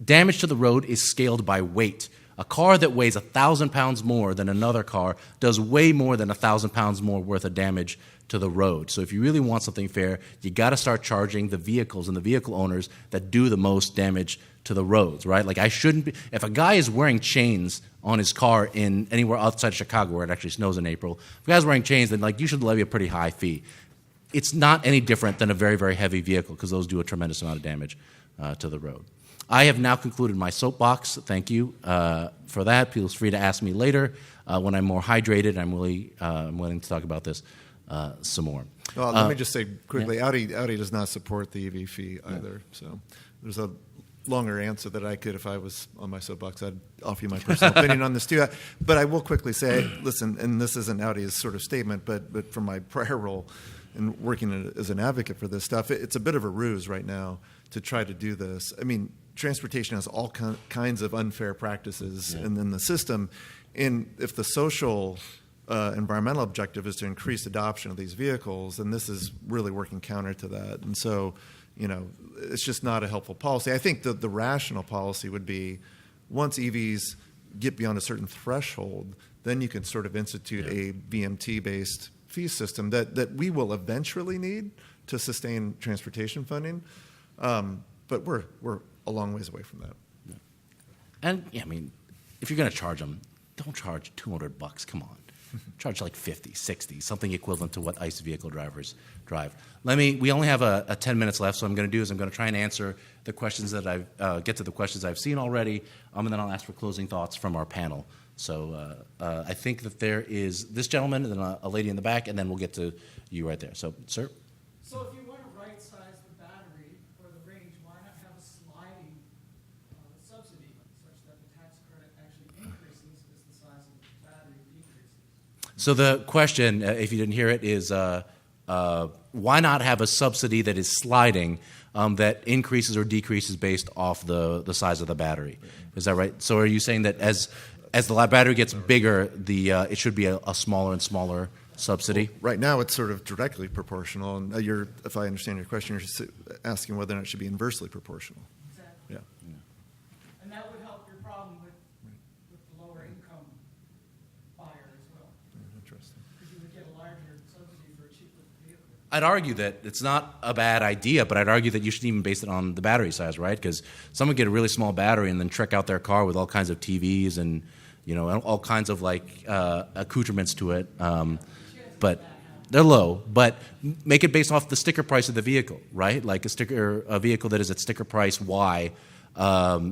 Damage to the road is scaled by weight. A car that weighs 1,000 pounds more than another car does way more than 1,000 pounds more worth of damage to the road. So if you really want something fair, you got to start charging the vehicles and the vehicle owners that do the most damage to the roads, right? Like if a guy is wearing chains on his car in anywhere outside of Chicago where it actually snows in April, if a guy's wearing chains, then you should levy a pretty high fee. It's not any different than a very, very heavy vehicle because those do a tremendous amount of damage to the road. I have now concluded my soapbox. Thank you for that. Feel free to ask me later when I'm more hydrated. I'm willing to talk about this some more. Well, let me just say quickly, yeah. Audi does not support the EV fee either. Yeah. So there's a longer answer that I could, if I was on my soapbox, I'd offer you my personal opinion on this too. But I will quickly say, listen, and this isn't Audi's sort of statement, but from my prior role in working as an advocate for this stuff, it's a bit of a ruse right now to try to do this. I mean, transportation has all kinds of unfair practices in the system. And if the social environmental objective is to increase adoption of these vehicles, and this is really working counter to that. And so, it's just not a helpful policy. I think the rational policy would be once EVs get beyond a certain threshold, then you can sort of institute a VMT-based fee system that we will eventually need to sustain transportation funding. But we're a long ways away from that. Yeah. And, if you're going to charge them, don't charge $200. Come on. Charge like 50, 60, something equivalent to what ICE vehicle drivers drive. We only have 10 minutes left, so what I'm going to do is I'm going to try and answer the questions that get to the questions I've seen already, and then I'll ask for closing thoughts from our panel. So I think that there is this gentleman and then a lady in the back, and then we'll get to you right there. So, sir? So if you want to right-size the battery or the range, why not have a sliding subsidy such that the tax credit actually increases as the size of the battery decreases? So the question, if you didn't hear it, is why not have a subsidy that is sliding that increases or decreases based off the size of the battery? Is that right? So are you saying that as the battery gets bigger, it should be a smaller and smaller subsidy? Right now, it's sort of directly proportional, and if I understand your question, you're asking whether or not it should be inversely proportional. Exactly. Yeah. And that would help your problem with the lower income buyer as well, Interesting. because you would get a larger subsidy for a cheaper vehicle. I'd argue that it's not a bad idea, but I'd argue that you shouldn't even base it on the battery size, right? Because someone get a really small battery and then trick out their car with all kinds of TVs and all kinds of accoutrements to it. But they're low. But make it based off the sticker price of the vehicle, right? Like a vehicle that is at sticker price Y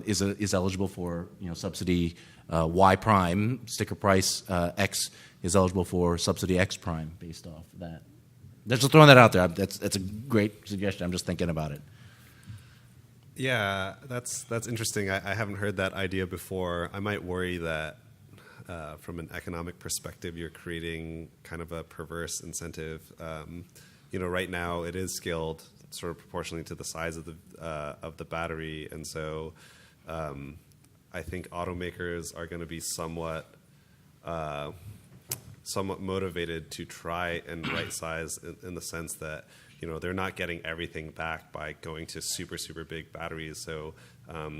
is eligible for subsidy Y prime. Sticker price X is eligible for subsidy X prime based off that. Just throwing that out there. That's a great suggestion. I'm just thinking about it. Yeah, that's interesting. I haven't heard that idea before. I might worry that from an economic perspective, you're creating kind of a perverse incentive. Right now it is scaled sort of proportionally to the size of the battery, and so I think automakers are going to be somewhat motivated to try and right size in the sense that they're not getting everything back by going to super big batteries, so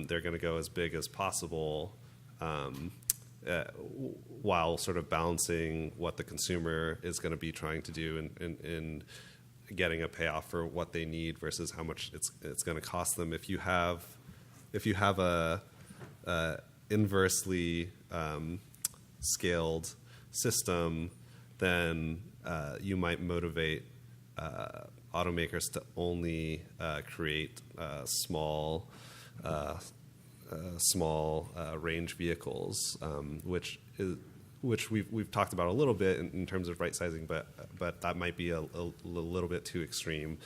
they're going to go as big as possible. While sort of balancing what the consumer is going to be trying to do in getting a payoff for what they need versus how much it's going to cost them. If you have a inversely scaled system, then you might motivate automakers to only create small range vehicles, which we've talked about a little bit in terms of right sizing, but that might be a little bit too extreme.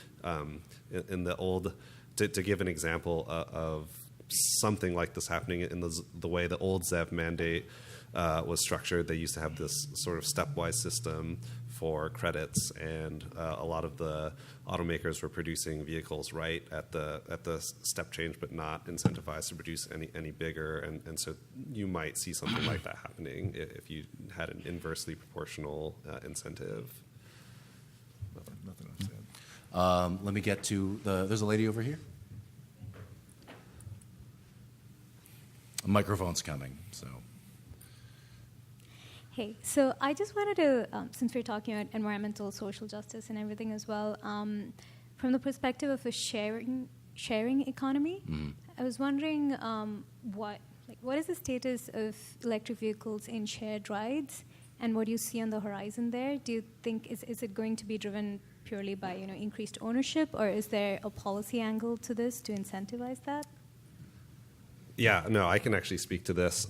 In the old, to give an example of something like this happening in the way the old ZEV mandate was structured, they used to have this sort of stepwise system for credits, and a lot of the automakers were producing vehicles right at the step change, but not incentivized to produce any bigger, and so you might see something like that happening if you had an inversely proportional incentive. Nothing else to add. Let me get to there's a lady over here. A microphone's coming, so. Hey, so I just wanted to, since we're talking about environmental, social justice, and everything as well, from the perspective of a sharing economy, I was wondering what is the status of electric vehicles in shared rides, and what do you see on the horizon there? Do you think is it going to be driven purely by increased ownership, or is there a policy angle to this to incentivize that? Yeah, no, I can actually speak to this.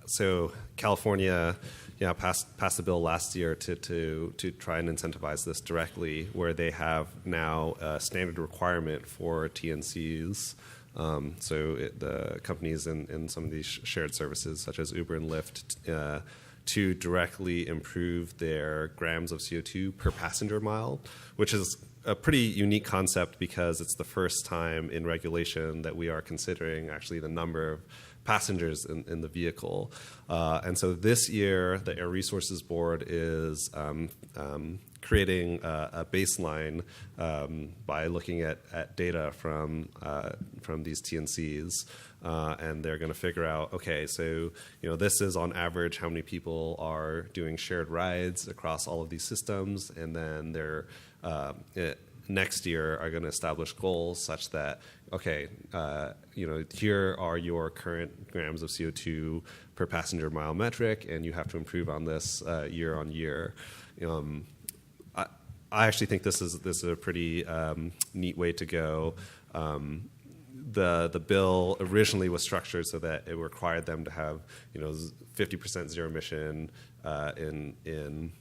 So California, passed a bill last year to try and incentivize this directly, where they have now a standard requirement for TNCs. The companies in some of these shared services, such as Uber and Lyft, to directly improve their grams of CO2 per passenger mile, which is a pretty unique concept because it's the first time in regulation that we are considering actually the number of passengers in the vehicle. And so this year, the Air Resources Board is creating a baseline by looking at data from these TNCs. And they're going to figure out, okay, so this is on average how many people are doing shared rides across all of these systems, and then they're next year are going to establish goals such that, okay, here are your current grams of CO2 per passenger mile metric, and you have to improve on this year on year. I actually think this is a pretty neat way to go. the bill originally was structured so that it required them to have 50% zero emission in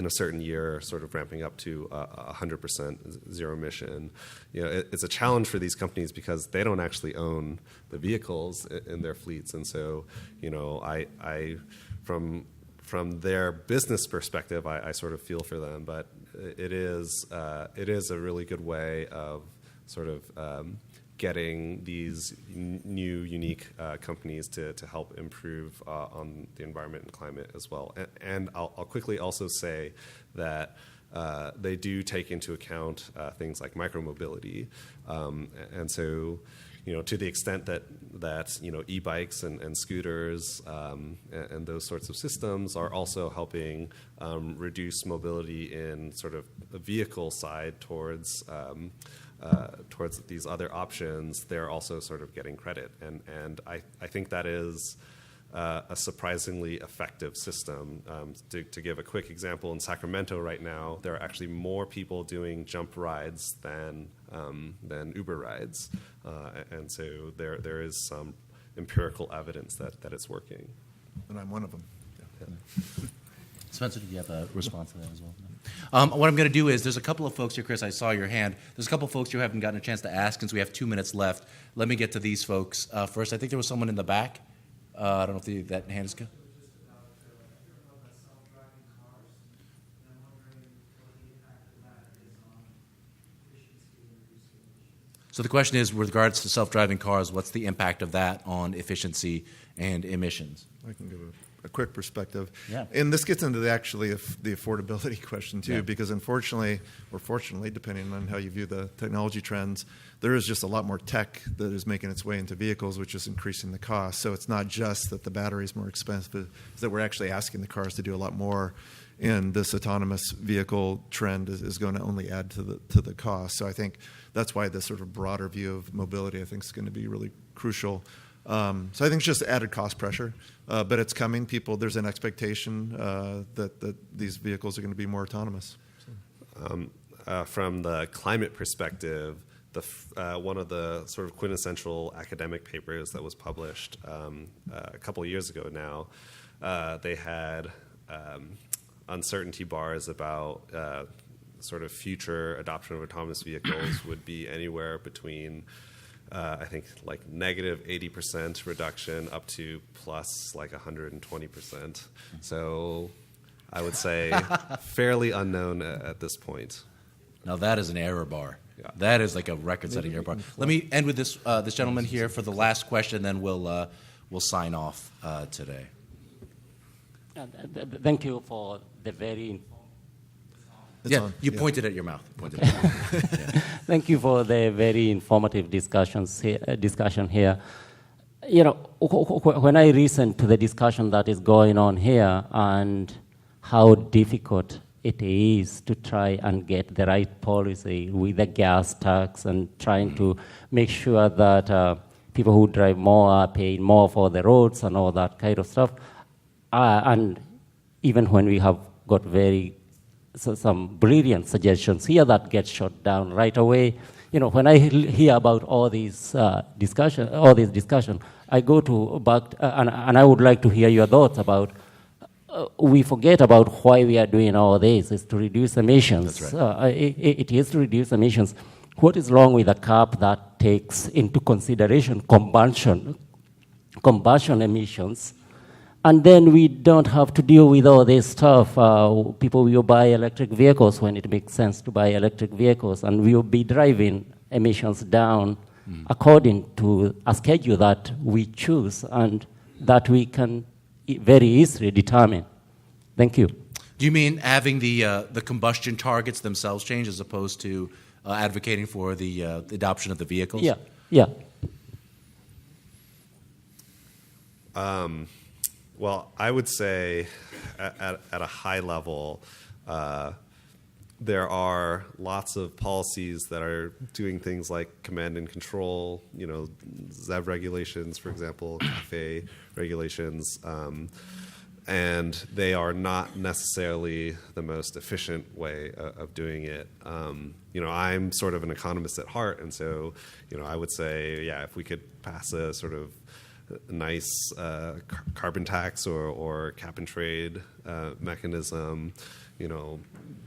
a certain year, sort of ramping up to 100% zero emission. It's a challenge for these companies because they don't actually own the vehicles in their fleets, and so I from their business perspective, I sort of feel for them, but it is a really good way of sort of getting these new, unique companies to help improve on the environment and climate as well. And I'll quickly also say that they do take into account things like micromobility, and so to the extent that e-bikes and scooters and those sorts of systems are also helping reduce mobility in sort of the vehicle side towards these other options, they're also sort of getting credit. And I think that is a surprisingly effective system. To give a quick example, in Sacramento right now, there are actually more people doing jump rides than Uber rides. And so there is some empirical evidence that it's working. And I'm one of them. Yeah. Spencer, did you have a response to that as well? What I'm going to do is, there's a couple of folks here, Chris, I saw your hand. There's a couple of folks who haven't gotten a chance to ask, since we have 2 minutes left. Let me get to these folks first. I think there was someone in the back. I don't know if that hand is good. So the question is, with regards to self-driving cars, what's the impact of that on efficiency and emissions? I can give a quick perspective. Yeah. And this gets into the affordability question, too, Yeah. because unfortunately, or fortunately, depending on how you view the technology trends, there is just a lot more tech that is making its way into vehicles, which is increasing the cost. So it's not just that the battery is more expensive, it's that we're actually asking the cars to do a lot more. And this autonomous vehicle trend is going to only add to the cost. So I think that's why this sort of broader view of mobility, I think, is going to be really crucial. So I think it's just added cost pressure, but it's coming. There's an expectation that these vehicles are going to be more autonomous. From the climate perspective, one of the sort of quintessential academic papers that was published a couple of years ago now, they had uncertainty bars about sort of future adoption of autonomous vehicles would be anywhere between I think like negative 80% reduction up to plus like 120%. So I would say fairly unknown at this point. Now that is an error bar. Yeah. That is like a record-setting error bar. Let me end with this gentleman here for the last question, then we'll sign off today. Thank you for the very. You pointed at your mouth. Yeah. Thank you for the very informative discussion here. When I listen to the discussion that is going on here and how difficult it is to try and get the right policy with the gas tax and trying to make sure that people who drive more are paying more for the roads and all that kind of stuff. And even when we have got some brilliant suggestions here that get shot down right away. When I hear about all these discussion, I go to back, and I would like to hear your thoughts about. We forget about why we are doing all this is to reduce emissions. That's right. It is to reduce emissions. What is wrong with a cap that takes into consideration combustion emissions? And then we don't have to deal with all this stuff. People will buy electric vehicles when it makes sense to buy electric vehicles, and we'll be driving emissions down according to a schedule that we choose and that we can very easily determine. Thank you. Do you mean having the combustion targets themselves change as opposed to advocating for the adoption of the vehicles? Yeah. Well, I would say at a high level, there are lots of policies that are doing things like command and control, ZEV regulations, for example, CAFE regulations, and they are not necessarily the most efficient way of doing it. I'm sort of an economist at heart, and so, I would say, yeah, if we could pass a sort of nice carbon tax or cap and trade mechanism,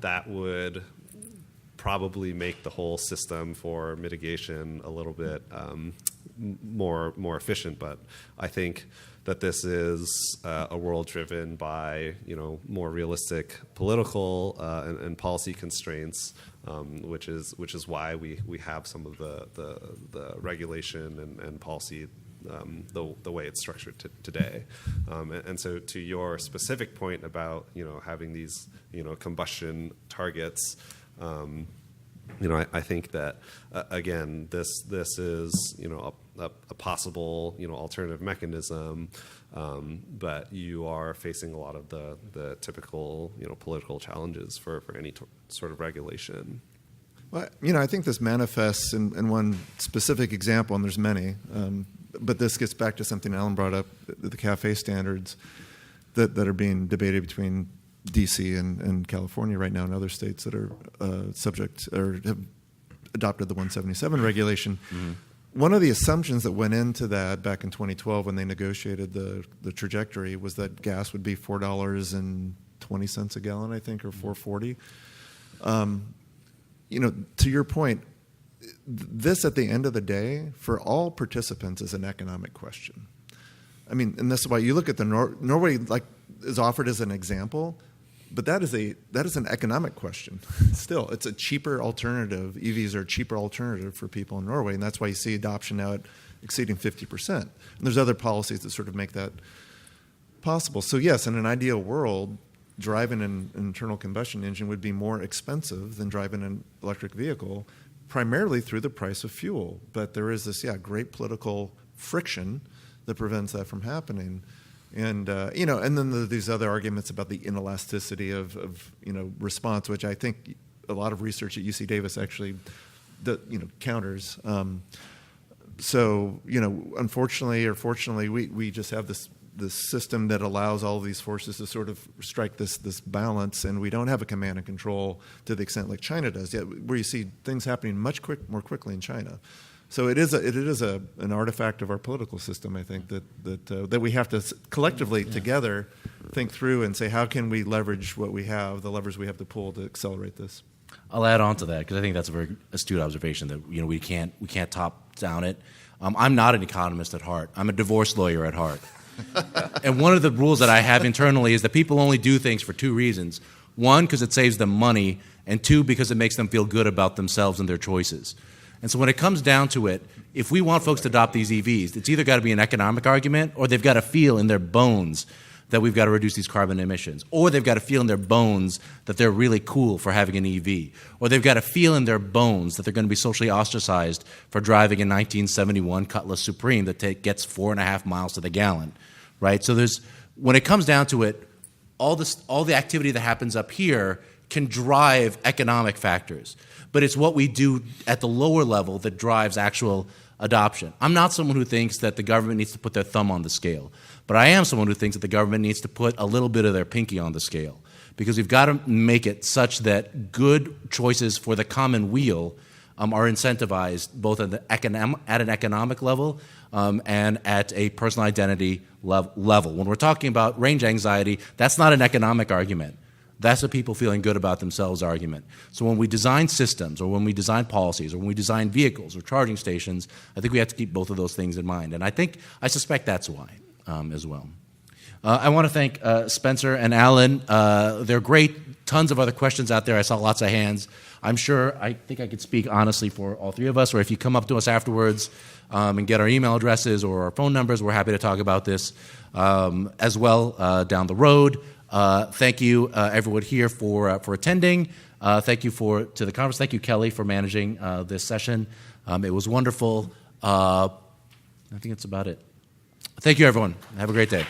that would probably make the whole system for mitigation a little bit more efficient. But I think that this is a world driven by more realistic political and policy constraints, which is why we have some of the regulation and policy the way it's structured today. And so to your specific point about having these combustion targets, I think that again this is a possible alternative mechanism, but you are facing a lot of the typical political challenges for any sort of regulation. Well, I think this manifests in one specific example, and there's many, but this gets back to something Alan brought up, the CAFE standards that are being debated between D.C. and California right now, and other states that are subject or have adopted the 177 regulation. Mm-hmm. One of the assumptions that went into that back in 2012 when they negotiated the trajectory was that gas would be $4.20 a gallon, I think, or $4.40. To your point, this at the end of the day, for all participants, is an economic question. I mean, and this is why you look at the Norway is offered as an example, but that is an economic question. Still, it's a cheaper alternative. EVs are a cheaper alternative for people in Norway, and that's why you see adoption now at exceeding 50%. And there's other policies that sort of make that possible. So yes, in an ideal world, driving an internal combustion engine would be more expensive than driving an electric vehicle, primarily through the price of fuel. But there is this, great political friction that prevents that from happening. And and then these other arguments about the inelasticity of response, which I think a lot of research at UC Davis actually counters. Unfortunately or fortunately, we just have this system that allows all of these forces to sort of strike this balance, and we don't have a command and control to the extent like China does yet, where you see things happening much more quickly in China. So it is an artifact of our political system, I think, that we have to collectively together think through and say, how can we leverage what we have, the levers we have to pull to accelerate this. I'll add on to that because I think that's a very astute observation that we can't top down it. I'm not an economist at heart. I'm a divorce lawyer at heart. And one of the rules that I have internally is that people only do things for two reasons. One, because it saves them money, and two, because it makes them feel good about themselves and their choices. And so when it comes down to it, if we want folks to adopt these EVs, it's either got to be an economic argument or they've got to feel in their bones that we've got to reduce these carbon emissions, or they've got to feel in their bones that they're really cool for having an EV, or they've got to feel in their bones that they're going to be socially ostracized for driving a 1971 Cutlass Supreme that gets 4.5 miles to the gallon, right? So when it comes down to it, all the activity that happens up here can drive economic factors, but it's what we do at the lower level that drives actual adoption. I'm not someone who thinks that the government needs to put their thumb on the scale, but I am someone who thinks that the government needs to put a little bit of their pinky on the scale, because we've got to make it such that good choices for the common weal are incentivized both at an economic level and at a personal identity level. When we're talking about range anxiety, that's not an economic argument. That's a people feeling good about themselves argument. So when we design systems, or when we design policies, or when we design vehicles or charging stations, I think we have to keep both of those things in mind. And I suspect that's why as well. I want to thank Spencer and Alan. They're great. Tons of other questions out there. I saw lots of hands. I think I could speak honestly for all three of us, or if you come up to us afterwards and get our email addresses or our phone numbers, we're happy to talk about this as well down the road. Thank you, everyone here for attending. Thank you to the conference. Thank you, Kelly, for managing this session. It was wonderful. I think that's about it. Thank you, everyone. Have a great day.